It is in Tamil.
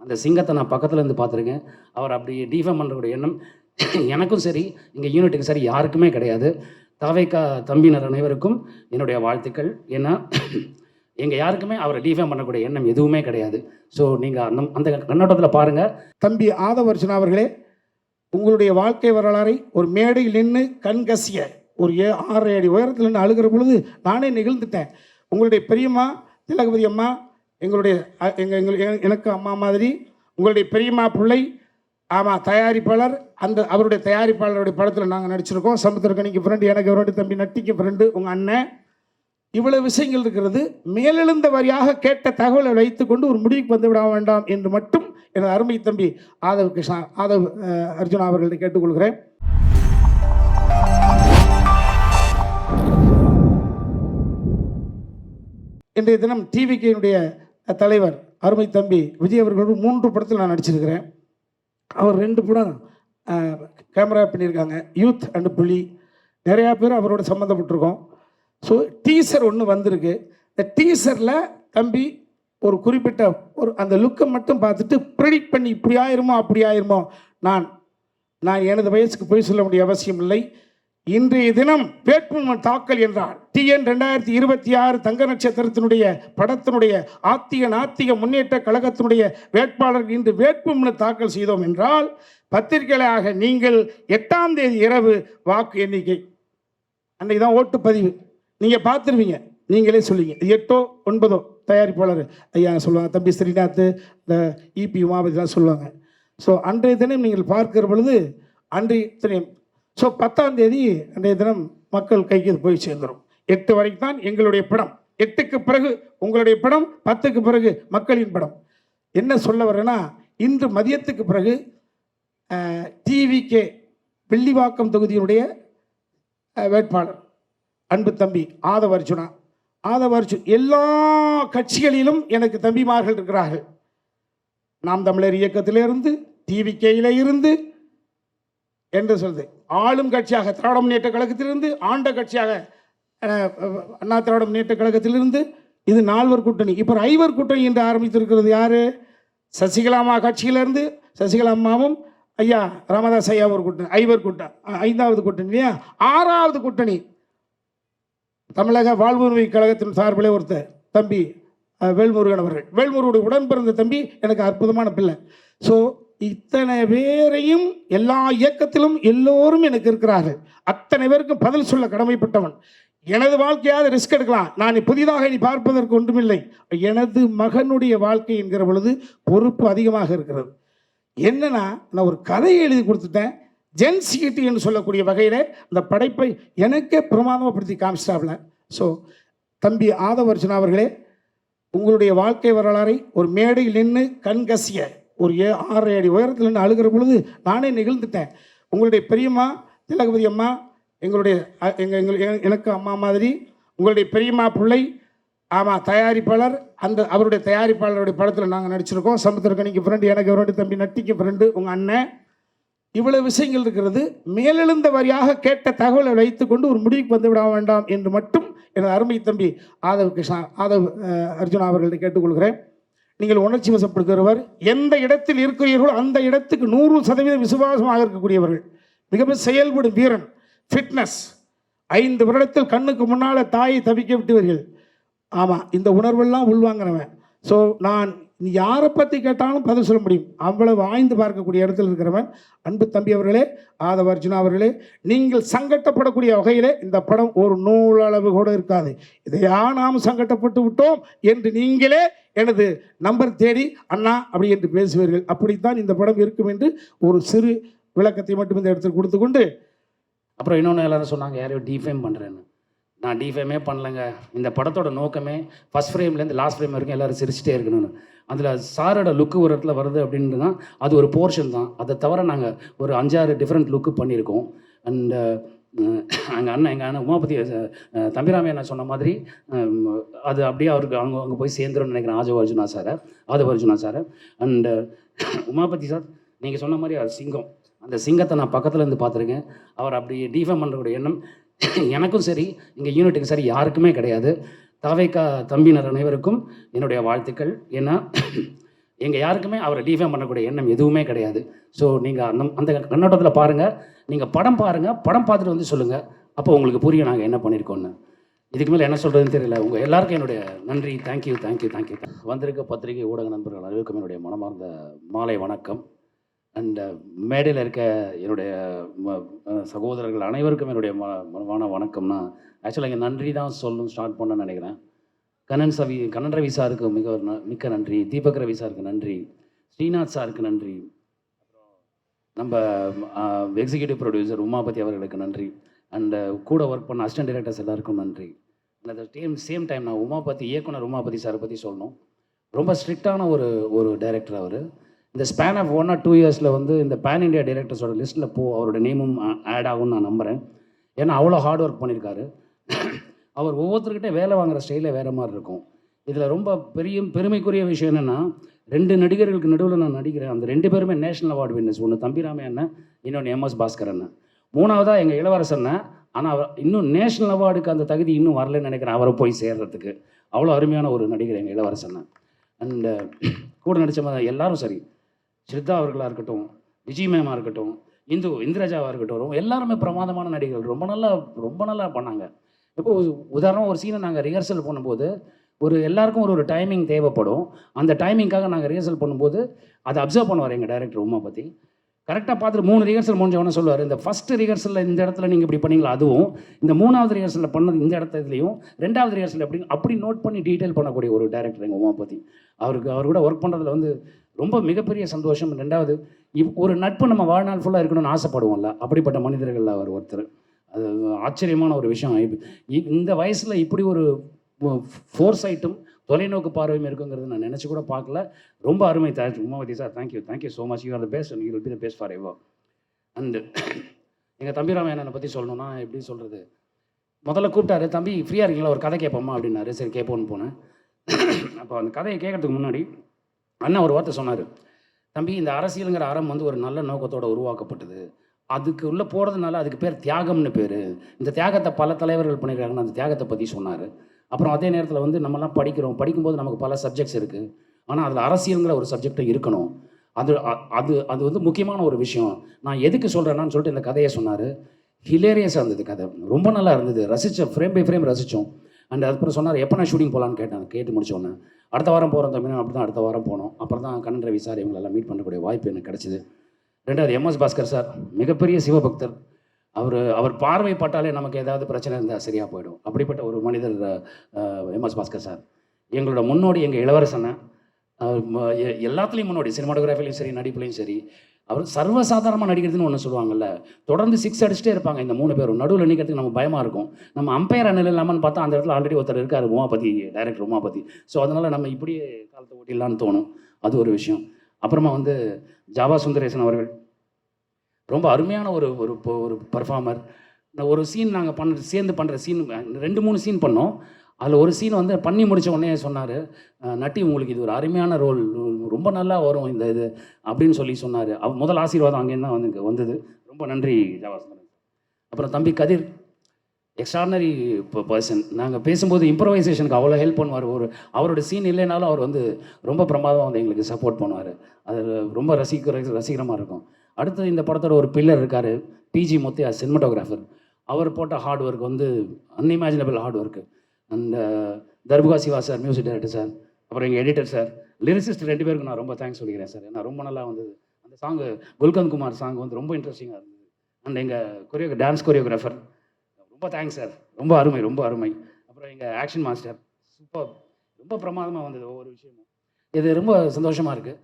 அந்த சிங்கத்தை நான் பக்கத்தில் இருந்து பார்த்துருக்கேன். அவர் அப்படி டிஃபேம் பண்ணுறக்கூடிய எண்ணம் எனக்கும் சரி, இங்கே யூனிட்டுக்கு சரி யாருக்குமே கிடையாது. தாவேக்கா தம்பியினர் அனைவருக்கும் என்னுடைய வாழ்த்துக்கள். ஏன்னா எங்கள் யாருக்குமே அவரை டிஃபேம் பண்ணக்கூடிய எண்ணம் எதுவுமே கிடையாது. ஸோ நீங்கள் அந்த கண்ணோட்டத்தில் பாருங்கள். தம்பி ஆதவர்ஜுனா அவர்களே, உங்களுடைய வாழ்க்கை வரலாறை ஒரு மேடையில் நின்று கண்கசிய ஒரு 6 அடி உயரத்தில் நின்று அழுகிற பொழுது நானே நிகழ்ந்துட்டேன். உங்களுடைய பெரியம்மா திலகவதி அம்மா எங்களுடைய எனக்கு அம்மா மாதிரி, உங்களுடைய பெரியம்மா பிள்ளை ஆமாம் தயாரிப்பாளர், அந்த அவருடைய தயாரிப்பாளருடைய படத்தில் நாங்கள் நடிச்சிருக்கோம். சமுத்திரக்கணிக்கு ஃப்ரெண்டு, எனக்கு அவருடைய தம்பி நட்டிக்கு ஃப்ரெண்டு, உங்கள் அண்ணன். இவ்வளவு விஷயங்கள் இருக்கிறது. மேலெழுந்த வரியாக கேட்ட தகவலை வைத்துக்கொண்டு ஒரு முடிவுக்கு வந்து விட வேண்டாம் என்று மட்டும் எனது அருமை தம்பி ஆதவ் அர்ஜுனா அவர்களை கேட்டுக்கொள்கிறேன். இன்றைய தினம் டிவிகேனுடைய தலைவர் அருமை தம்பி விஜய் அவர்களோடு 3 படத்தில் நான் நடிச்சிருக்கிறேன். அவர் 2 படம் கேமரா பண்ணியிருக்காங்க, யூத் அண்டு புலி. நிறையா பேர் அவரோட சம்மந்தப்பட்டிருக்கோம். ஸோ டீசர் ஒன்று வந்திருக்கு. இந்த டீசரில் தம்பி ஒரு குறிப்பிட்ட ஒரு அந்த லுக்கை மட்டும் பார்த்துட்டு ப்ரெடிக்ட் பண்ணி இப்படி ஆயிருமோ அப்படி ஆயிருமோ, நான் எனது வயசுக்கு போய் சொல்ல வேண்டிய அவசியம் இல்லை. இன்றைய தினம் வேட்புமனு தாக்கல் என்றால் TN 2026 தங்க நட்சத்திரத்தினுடைய படத்தினுடைய நாத்திக முன்னேற்ற கழகத்தினுடைய வேட்பாளர் இன்று வேட்புமனு தாக்கல் செய்தோம் என்றால், பத்திரிகையாக நீங்கள் 8ஆம் தேதி இரவு வாக்கு எண்ணிக்கை அன்றைக்கு தான் ஓட்டுப்பதிவு. நீங்கள் பார்த்துருவீங்க, நீங்களே சொல்லுவீங்க. 8ஓ 9ஓ தயாரிப்பாளர் ஐயா சொல்லுவாங்க, தம்பி ஸ்ரீநாத், இந்த EP உமாபதிலாம் சொல்லுவாங்க. ஸோ அன்றைய தினம் நீங்கள் பார்க்கிற பொழுது அன்றைய தினம், ஸோ 10ஆம் தேதி அன்றைய தினம் மக்கள் கைக்கு போய் சேர்ந்துடும். 8 வரைக்கும் தான் எங்களுடைய படம். 8க்கு பிறகு உங்களுடைய படம், 10க்கு பிறகு மக்களின் படம். என்ன சொல்ல வரேன்னா, இன்று மதியத்துக்கு பிறகு டிவிகே வெள்ளிவாக்கம் தொகுதியினுடைய வேட்பாளர் அன்பு தம்பி ஆதவர்ஜுனா. எல்லா கட்சிகளிலும் எனக்கு தம்பிமார்கள் இருக்கிறார்கள். நாம் தமிழர் இயக்கத்திலிருந்து, டிவிகேயில இருந்து என்று சொல்லுது, ஆளும் கட்சியாக திராவிட முன்னேற்ற கழகத்திலிருந்து, ஆண்ட கட்சியாக அண்ணா திராவிட முன்னேற்ற கழகத்திலிருந்து, இது 4வர் கூட்டணி. இப்போ 5வர் கூட்டணி என்று ஆரம்பித்திருக்கிறது யாரு? சசிகலாமா கட்சியிலிருந்து, சசிகலா அம்மாவும் ஐயா ராமதாஸ் ஐயா ஒரு கூட்டணி, 5வர் கூட்டணி, 5வது கூட்டணி இல்லையா? 6வது கூட்டணி தமிழக வாழ்வுரிமை கழகத்தின் சார்பிலே ஒருத்தர் தம்பி வேல்முருகன் அவர்கள். வேல்முருகனுடைய உடன் பிறந்த தம்பி, எனக்கு அற்புதமான பிள்ளை. ஸோ இத்தனை பேரையும் எல்லா இயக்கத்திலும் எல்லோரும் எனக்கு இருக்கிறார்கள். அத்தனை பேருக்கும் பதில் சொல்ல கடமைப்பட்டவன். எனது வாழ்க்கையாவது ரிஸ்க் எடுக்கலாம், நான் புதிதாக இனி பார்ப்பதற்கு ஒன்றுமில்லை. எனது மகனுடைய வாழ்க்கை என்கிற பொழுது பொறுப்பு அதிகமாக இருக்கிறது. என்னன்னா, நான் ஒரு கதையை எழுதி கொடுத்துட்டேன். ஜென்சிட்டி என்று சொல்லக்கூடிய வகையில் அந்த படைப்பை எனக்கே பிரமாதப்படுத்தி காமிச்சிட்டாப்ல. ஸோ தம்பி ஆதவர்ஜுனா அவர்களே, உங்களுடைய வாழ்க்கை வரலாறை ஒரு மேடையில் நின்று கண்கசிய ஒரு 6 அடி உயரத்தில் நின்று அழுகிற பொழுது நானே நிகழ்ந்துட்டேன். உங்களுடைய பெரியம்மா திலகவதி அம்மா எனக்கு அம்மா மாதிரி, உங்களுடைய பெரியம்மா பிள்ளை ஆமாம் தயாரிப்பாளர், அந்த அவருடைய தயாரிப்பாளருடைய படத்தில் நாங்கள் நடிச்சிருக்கோம். சமுத்திரக்கணிக்கு ஃப்ரெண்டு, எனக்கு அவருடைய தம்பி நட்டிக்கு ஃப்ரெண்டு, உங்கள் அண்ணன். இவ்வளவு விஷயங்கள் இருக்கிறது. மேலெழுந்த வரியாக கேட்ட தகவலை வைத்துக்கொண்டு ஒரு முடிவுக்கு வந்து விட வேண்டாம் என்று மட்டும் எனது அருமை தம்பி ஆதவ் அர்ஜுனா அவர்களை கேட்டுக்கொள்கிறேன். நீங்கள் உணர்ச்சி வசப்படுகிறவர், எந்த இடத்தில் இருக்கிறீர்களோ அந்த இடத்துக்கு 100% விசுவாசமாக இருக்கக்கூடியவர்கள், மிகவும் செயல்படும் வீரன், ஃபிட்னஸ். 5 வருடத்தில் கண்ணுக்கு முன்னால் தாயை தவிக்க விட்டுவீர்கள். ஆமாம், இந்த உணர்வெல்லாம் உள்வாங்கிறவன். ஸோ நான் யாரை பற்றி கேட்டாலும் பதில் சொல்ல முடியும், அவ்வளவு ஆய்ந்து பார்க்கக்கூடிய இடத்தில் இருக்கிறவன் அன்பு தம்பி அவர்களே, ஆதவர்ஜுனா அவர்களே. நீங்கள் சங்கட்டப்படக்கூடிய வகையிலே இந்த படம் ஒரு நூலளவு கூட இருக்காது. இதையா நாம் சங்கட்டப்பட்டு விட்டோம் என்று நீங்களே எனது நம்பர் தேடி அண்ணா அப்படி என்று பேசுவீர்கள். அப்படித்தான் இந்த படம் இருக்கும் என்று ஒரு சிறு விளக்கத்தை மட்டும் இந்த இடத்தில் கொடுத்து கொண்டு, அப்புறம் இன்னொன்று எல்லாரும் சொன்னாங்க யாரையும் டிஃபேம் பண்ணுறேன்னு. நான் டிஃபேமே பண்ணலைங்க. இந்த படத்தோட நோக்கமே ஃபஸ்ட் ஃப்ரேம்லேருந்து லாஸ்ட் ஃப்ரேம் வரைக்கும் எல்லோரும் சிரிச்சிட்டே இருக்கணும்னு. அதில் சாரோட லுக்கு ஒரு இடத்துல வருது அப்படின்ட்டு தான் அது ஒரு போர்ஷன் தான். அதை தவிர நாங்கள் ஒரு 5-6 டிஃப்ரெண்ட் லுக்கு பண்ணியிருக்கோம். அண்ட் எங்கள் அண்ணன் உமாபதி தம்பிராமே நான் சொன்ன மாதிரி அது அப்படியே அவருக்கு அங்கே போய் சேர்ந்துரும்னு நினைக்கிறேன். Aadhav Arjuna sir and Umapathi sir, நீங்கள் சொன்ன மாதிரி அது சிங்கம். அந்த சிங்கத்தை நான் பக்கத்தில் இருந்து பார்த்துருக்கேன். அவர் அப்படி டிஃபேம் பண்ணுறக்கூடிய எண்ணம் எனக்கும் சரி, இங்கே யூனிட்டுக்கு சரி யாருக்குமே கிடையாது. தாவேக்கா தம்பியினர் அனைவருக்கும் என்னுடைய வாழ்த்துக்கள். ஏன்னா எங்கள் யாருக்குமே அவரை டிஃபேம் பண்ணக்கூடிய எண்ணம் எதுவுமே கிடையாது. ஸோ நீங்கள் அந்த கண்ணோட்டத்தில் பாருங்கள். நீங்கள் படம் பாருங்கள், படம் பார்த்துட்டு வந்து சொல்லுங்கள். அப்போ உங்களுக்கு புரியும் நாங்கள் என்ன பண்ணியிருக்கோன்னு. இதுக்கு மேலே என்ன சொல்கிறதுன்னு தெரியல. உங்கள் எல்லாருக்கும் என்னுடைய நன்றி. Thank you thank you thank you. வந்திருக்க பத்திரிகை ஊடக நண்பர்கள் அனைவருக்கும் என்னுடைய மனமார்ந்த மாலை வணக்கம். அண்ட் மேடையில் இருக்க என்னுடைய சகோதரர்கள் அனைவருக்கும் என்னுடைய மனமான வணக்கம்னா, ஆக்சுவலாக இங்கே நன்றி தான் சொல்லணும் ஸ்டார்ட் பண்ண நினைக்கிறேன். கண்ணன் ரவி சாருக்கு மிக்க நன்றி. தீபக் ரவி சாருக்கு நன்றி. ஸ்ரீநாத் சாருக்கு நன்றி. நம்ம எக்ஸிக்யூட்டிவ் ப்ரொடியூசர் உமாபதி அவர்களுக்கு நன்றி. அண்டு கூட ஒர்க் பண்ண அசிஸ்டன்ட் டைரக்டர்ஸ் எல்லாருக்கும் நன்றி. அந்த சேம் டைம் நான் இயக்குனர் உமாபதி சாரை பற்றி சொல்லணும். ரொம்ப ஸ்ட்ரிக்டான ஒரு டைரக்டர் அவர். இந்த ஸ்பேன் ஆஃப் 1 or 2 இயர்ஸில் வந்து இந்த பேன் இண்டியா டைரக்டர்ஸோட லிஸ்ட்டில் அவரோட நேமும் ஆட் ஆகும்னு நான் நம்புகிறேன். ஏன்னா அவ்வளோ ஹார்ட் ஒர்க் பண்ணியிருக்காரு. அவர் ஒவ்வொருத்தர்கிட்ட வேலை வாங்குகிற ஸ்டைலே வேறு மாதிரி இருக்கும். இதில் ரொம்ப பெருமைக்குரிய விஷயம் என்னென்னா, 2 நடிகர்களுக்கு நடுவில் நான் நடிக்கிறேன். அந்த 2 பேருமே நேஷனல் அவார்டு வின்னர்ஸ். ஒன்று தம்பிராமே அண்ணன், இன்னொன்று எம்எஸ் பாஸ்கர் அண்ணன். 3வதாக எங்கள் இளவரசன். ஆனால் அவர் இன்னும் நேஷனல் அவார்டுக்கு அந்த தகுதி இன்னும் வரலன்னு நினைக்கிறேன், அவரை போய் சேர்றதுக்கு. அவ்வளோ அருமையான ஒரு நடிகர் எங்கள் இளவரசன். அண்டு கூட நடித்த எல்லாரும் சரி, ஸ்ரத்தா அவர்களாக இருக்கட்டும், விஜய் மேமாக இருக்கட்டும், இந்திரஜாவாக இருக்கட்டும், எல்லாருமே பிரமாதமான நடிகர்கள். ரொம்ப நல்லா பண்ணாங்க. இப்போ உதாரணம் ஒரு சீனை நாங்கள் ரிஹர்சல் பண்ணும்போது எல்லாருக்கும் ஒரு டைமிங் தேவைப்படும். அந்த டைமிங்காக நாங்கள் ரிஹர்சல் பண்ணும்போது அதை அப்சர்வ் பண்ணுவார் எங்கள் டைரக்டர் உமாபதி. கரெக்டாக பார்த்துட்டு 3 ரிஹர்சல் முடிஞ்சவொன்னே சொல்லுவார், இந்த ஃபஸ்ட்டு ரிஹர்சலில் இந்த இடத்துல நீங்கள் இப்படி பண்ணீங்களா, அதுவும் இந்த 3வது ரிஹர்சலில் பண்ணது இந்த இடத்துலையும் 2வது ரிஹர்சல் அப்படி நோட் பண்ணி டீட்டெயில் பண்ணக்கூடிய ஒரு டைரக்டர் எங்கள் உமாபதி. அவர் கூட ஒர்க் பண்ணுறதுல வந்து ரொம்ப மிகப்பெரிய சந்தோஷம். 2வது ஒரு நட்பு நம்ம வாழ்நாள் ஃபுல்லாக இருக்கணும்னு ஆசைப்படுவோம்ல, அப்படிப்பட்ட மனிதர்கள் அவர் ஒருத்தர். அது ஆச்சரியமான ஒரு விஷயம். இந்த வயசில் இப்படி ஒரு ஃபோர்சைட்டும் தொலைநோக்கு பார்வையும் இருக்குங்கிறது நான் நினச்சி கூட பார்க்கல. ரொம்ப அருமை. Umavathi sir, thank you so much. You are the best and you will be the best for ever. And எங்கள் தம்பிராமையனை பற்றி சொல்லணும்னா எப்படி சொல்கிறது, முதல்ல கூப்பிட்டாரு, தம்பி ஃப்ரீயாக இருக்கீங்களா, ஒரு கதை கேட்போம்மா அப்படின்னாரு. சரி கேட்போன்னு போனேன். அப்போ அந்த கதையை கேட்கறதுக்கு முன்னாடி அண்ணா ஒரு வார்த்தை சொன்னார், தம்பி இந்த அரசியலுங்கிற அறம் வந்து ஒரு நல்ல நோக்கத்தோடு உருவாக்கப்பட்டது. அதுக்கு உள்ளே போகிறதுனால அதுக்கு பேர் தியாகம்னு பேர். இந்த தியாகத்தை பல தலைவர்கள் பண்ணியிருக்காங்கன்னு அந்த தியாகத்தை பற்றி சொன்னார். அப்புறம் அதே நேரத்தில் வந்து நம்மலாம் படிக்கும்போது நமக்கு பல சப்ஜெக்ட்ஸ் இருக்குது. ஆனால் அதில் அரசியலுங்கிற ஒரு சப்ஜெக்டும் இருக்கணும். அது வந்து முக்கியமான ஒரு விஷயம். நான் எதுக்கு சொல்கிறேன்னான்னு சொல்லிட்டு இந்த கதையை சொன்னார். ஹிலேரியஸாக இருந்தது கதை, ரொம்ப நல்லா இருந்தது. ரசித்தோம், ஃப்ரேம் பை ஃப்ரேம் ரசித்தோம். அண்ட் அதுக்கப்புறம் சொன்னார், எப்போ நான் ஷூட்டிங் போகலான்னு கேட்டேன். கேட்டு முடிச்சோன்னே அடுத்த வாரம் போகிறோம் தம்பி. அப்படி தான் அடுத்த வாரம் போனோம். அப்புறம் தான் கண்ணன் ரவி சார் இவங்களெல்லாம் மீட் பண்ணக்கூடிய வாய்ப்பு எனக்கு கிடச்சிது. 2வது எம்எஸ் பாஸ்கர் சார், மிகப்பெரிய சிவபக்தர். அவர் பார்வை பட்டாலே நமக்கு ஏதாவது பிரச்சனை இருந்தால் சரியாக போயிடும். அப்படிப்பட்ட ஒரு மனிதர் எம்எஸ் பாஸ்கர் சார். எங்களோட முன்னோடி எங்கள் இளவரசனை, எல்லாத்துலேயும் முன்னோடி, சினிமாட்டோகிராஃபிலையும் சரி, நடிப்புலையும் சரி. அவர் சர்வசாதாரணமாக நடிக்கிறதுன்னு ஒன்று சொல்லுவாங்கல்ல, தொடர்ந்து 6 அடிச்சுட்டே இருப்பாங்க இந்த 3 பேரும். நடுவில் நிற்கிறதுக்கு நம்ம பயமாக இருக்கும். நம்ம அம்பையர் அண்ணல் இல்லாமல்னு பார்த்தா அந்த இடத்துல ஆல்ரெடி ஒருத்தர் இருக்கார், உமாபதி, டைரக்டர் உமாபதி. ஸோ அதனால் நம்ம இப்படியே காலத்தை ஓட்டிடலான்னு தோணும். அது ஒரு விஷயம். அப்புறமா வந்து ஜாவா சுந்தரேசன் அவர்கள் ரொம்ப அருமையான ஒரு பர்ஃபார்மர். ஒரு சீன் நாங்கள் சேர்ந்து பண்ணுற சீன் 2-3 சீன் பண்ணோம். அதில் ஒரு சீன் வந்து பண்ணி முடித்த உடனே சொன்னார், நட்டி உங்களுக்கு இது ஒரு அருமையான ரோல், ரொம்ப நல்லா வரும் இந்த இது அப்படின்னு சொல்லி சொன்னார். முதல் ஆசீர்வாதம் அங்கேருந்து தான் வந்தது. ரொம்ப நன்றி ஜாவா சுந்தரேசன். அப்புறம் தம்பி கதிர், எக்ஸ்ட்ரானரி பர்சன். நாங்கள் பேசும்போது இம்ப்ரவைசேஷனுக்கு அவ்வளோ ஹெல்ப் பண்ணுவார். அவரோட சீன் இல்லைனாலும் அவர் வந்து ரொம்ப பிரமாதமாக வந்து எங்களுக்கு சப்போர்ட் பண்ணுவார். அது ரொம்ப ரசிகரமாக இருக்கும். அடுத்தது இந்த படத்தோட ஒரு பில்லர் இருக்கார், பிஜி முத்தையா, சினிமாட்டோகிராஃபர். அவர் போட்ட ஹார்ட் ஒர்க் வந்து unimaginable hard work. And Darbuka Siva sir, music director sir. அப்புறம் எங்கள் எடிட்டர் சார், லிரிசிஸ்ட் 2 பேருக்கு நான் ரொம்ப தேங்க்ஸ் சொல்லிக்கிறேன் சார். ஏன்னா ரொம்ப நல்லா வந்தது அந்த சாங்கு. குல்கந்த் குமார் சாங் வந்து ரொம்ப இன்ட்ரெஸ்டிங்காக இருந்தது. அண்ட் எங்கள் டான்ஸ் கொரியோகிராஃபர், ரொம்ப தேங்க்ஸ் சார், ரொம்ப அருமை. அப்புறம் எங்கள் ஆக்ஷன் மாஸ்டர், சூப்பர், ரொம்ப பிரமாதமாக வந்தது ஒவ்வொரு விஷயமும். இது ரொம்ப சந்தோஷமாக இருக்குது.